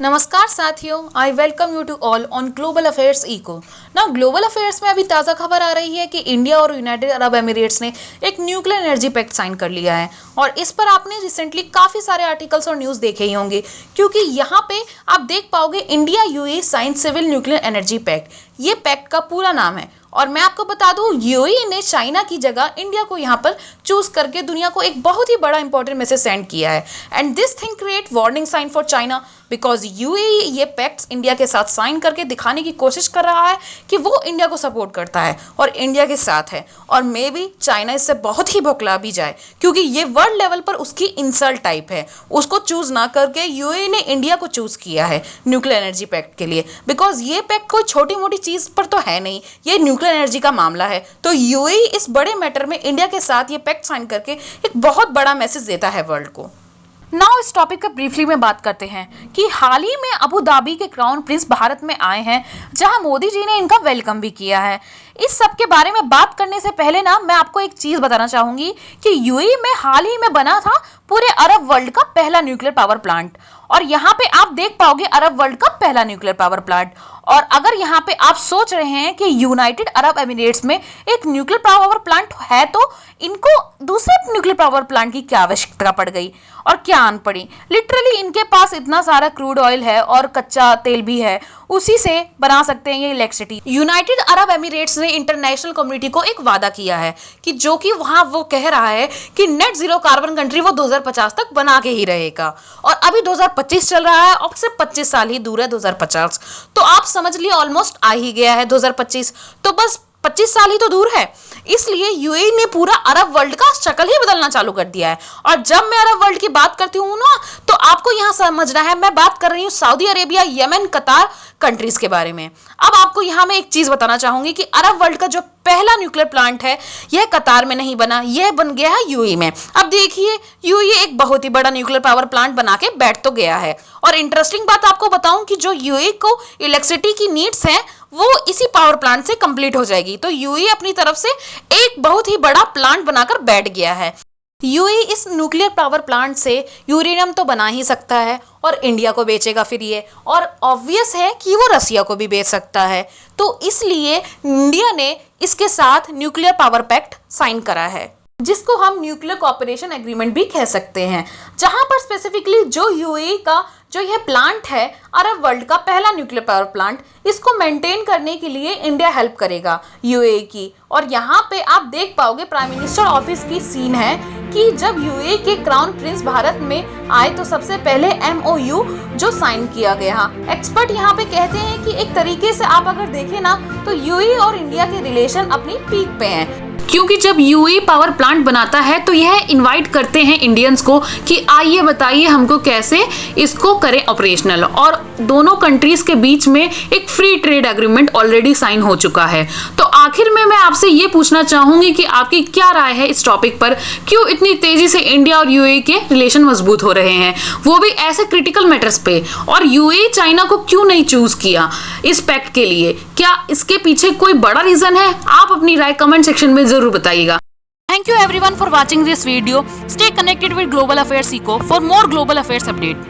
नमस्कार साथियों, I welcome you to all on global affairs echo. Now global affairs में अभी ताज़ा खबर आ रही है कि इंडिया और यूनाइटेड अरब एमिरेट्स ने एक न्यूक्लियर एनर्जी पैक्ट साइन कर लिया है। और इस पर आपने रिसेंटली काफ़ी सारे आर्टिकल्स और न्यूज़ देखे ही होंगे, क्योंकि यहाँ पे आप देख पाओगे India UAE sign civil nuclear energy pact, ये पैक्ट का पूरा नाम है। और मैं आपको बता दूं, यूएई ने चाइना की जगह इंडिया को यहाँ पर चूज करके दुनिया को एक बहुत ही बड़ा इंपॉर्टेंट मैसेज सेंड किया है। And this thing create warning sign for China, because UAE ये पैक्ट्स इंडिया के साथ साइन करके दिखाने की कोशिश कर रहा है कि वो इंडिया को सपोर्ट करता है और इंडिया के साथ है। और मे बी चाइना इससे बहुत ही भौकला भी जाए, क्योंकि ये वर्ल्ड लेवल पर उसकी इंसल्ट टाइप है। उसको चूज ना करके यूएई ने इंडिया को चूज किया है न्यूक्लियर एनर्जी पैक्ट के लिए, बिकॉज ये पैक्ट कोई छोटी मोटी चीज पर तो है नहीं, ये न्यूक्लियर एनर्जी का मामला है। तो यूएई इस बड़े मैटर में इंडिया के साथ ये पैक्ट साइन करके एक बहुत बड़ा मैसेज देता है वर्ल्ड को। नाउ इस टॉपिक का ब्रीफली में बात करते हैं कि हाल ही में अबू धाबी के क्राउन प्रिंस भारत में आए हैं, जहां मोदी जी ने इनका वेलकम भी किया है। इस सब के बारे में बात करने से पहले ना मैं आपको एक चीज बताना चाहूंगी कि यूएई में हाल ही में बना था पूरे अरब वर्ल्ड का पहला न्यूक्लियर पावर प्लांट। और यहाँ पे आप देख पाओगे अरब वर्ल्ड का पहला न्यूक्लियर पावर प्लांट। और अगर यहाँ पे आप सोच रहे हैं कि यूनाइटेड अरब एमिरेट्स में एक न्यूक्लियर पावर प्लांट है तो इनको दूसरे न्यूक्लियर पावर प्लांट की क्या आवश्यकता पड़ गई और क्या आन पड़ी। लिटरली इनके पास इतना सारा क्रूड ऑयल है और कच्चा तेल भी है, उसी से बना सकते हैं ये इलेक्ट्रिसिटी। यूनाइटेड अरब एमिरेट्स ने इंटरनेशनल कम्युनिटी को एक वादा किया है कि जो कि वहां वो कह रहा है कि नेट जीरो कार्बन कंट्री वो 2050 तक बना के ही रहेगा। और अभी 2025 चल रहा है और सिर्फ 25 साल ही दूर है 2050। तो आप समझ लिए ऑलमोस्ट आ ही गया है 2025, तो बस 25 साल ही तो दूर है। इसलिए यूएई ने पूरा अरब वर्ल्ड का शक्ल ही बदलना चालू कर दिया है। और जब मैं अरब वर्ल्ड की बात करती हूँ ना, तो आपको यहाँ समझना है मैं बात कर रही हूँ सऊदी अरेबिया, यमन, कतार कंट्रीज के बारे में। अब आपको यहाँ मैं एक चीज बताना चाहूंगी कि अरब वर्ल्ड का जो पहला न्यूक्लियर प्लांट है यह कतार में नहीं बना, यह बन गया है यूएई में। अब देखिए यूएई एक बहुत ही बड़ा न्यूक्लियर पावर प्लांट बना के बैठ तो गया है। और इंटरेस्टिंग बात आपको बताऊं कि जो यूएई को इलेक्ट्रिसिटी की नीड्स हैं वो इसी पावर प्लांट से कंप्लीट हो जाएगी। तो यूएई अपनी तरफ से एक बहुत ही बड़ा प्लांट बनाकर बैठ गया है। यूएई इस न्यूक्लियर पावर प्लांट से यूरेनियम तो बना ही सकता है और इंडिया को बेचेगा फिर ये, और ऑब्वियस है कि वो रसिया को भी बेच सकता है। तो इसलिए इंडिया ने इसके साथ न्यूक्लियर पावर पैक्ट साइन करा है, जिसको हम न्यूक्लियर कोऑपरेशन एग्रीमेंट भी कह सकते हैं, जहां पर स्पेसिफिकली जो यूएई का जो यह प्लांट है अरब वर्ल्ड का पहला न्यूक्लियर पावर प्लांट, इसको मेंटेन करने के लिए इंडिया हेल्प करेगा यूएई की। और यहाँ पे आप देख पाओगे प्राइम मिनिस्टर ऑफिस की सीन है कि जब यूएई के क्राउन प्रिंस भारत में आए तो सबसे पहले एमओयू जो साइन किया गया। एक्सपर्ट यहाँ पे कहते हैं कि एक तरीके से आप अगर देखें ना तो यूएई और इंडिया के रिलेशन अपनी पीक पे हैं, क्योंकि जब यूएई पावर प्लांट बनाता है तो यह इनवाइट करते हैं इंडियंस को कि आइए बताइए हमको कैसे इसको करें ऑपरेशनल। और दोनों कंट्रीज के बीच में एक free trade agreement already sign हो चुका है। तो आखिर में मैं आपसे ये पूछना चाहूंगी कि आपकी क्या राय है इस टॉपिक पर, क्यों इतनी तेजी से इंडिया और यूएई के रिलेशन मजबूत हो रहे हैं, वो भी ऐसे क्रिटिकल मैटर्स पे, और यूएई चाइना को क्यों नहीं चूज किया इस पैक्ट के लिए? क्या इसके पीछे कोई बड़ा रीजन है? आप अपनी राय कमेंट सेक्शन में जरूर बताइएगा। Thank you everyone for watching this video. Stay connected with Global Affairs Eco for more global affairs update.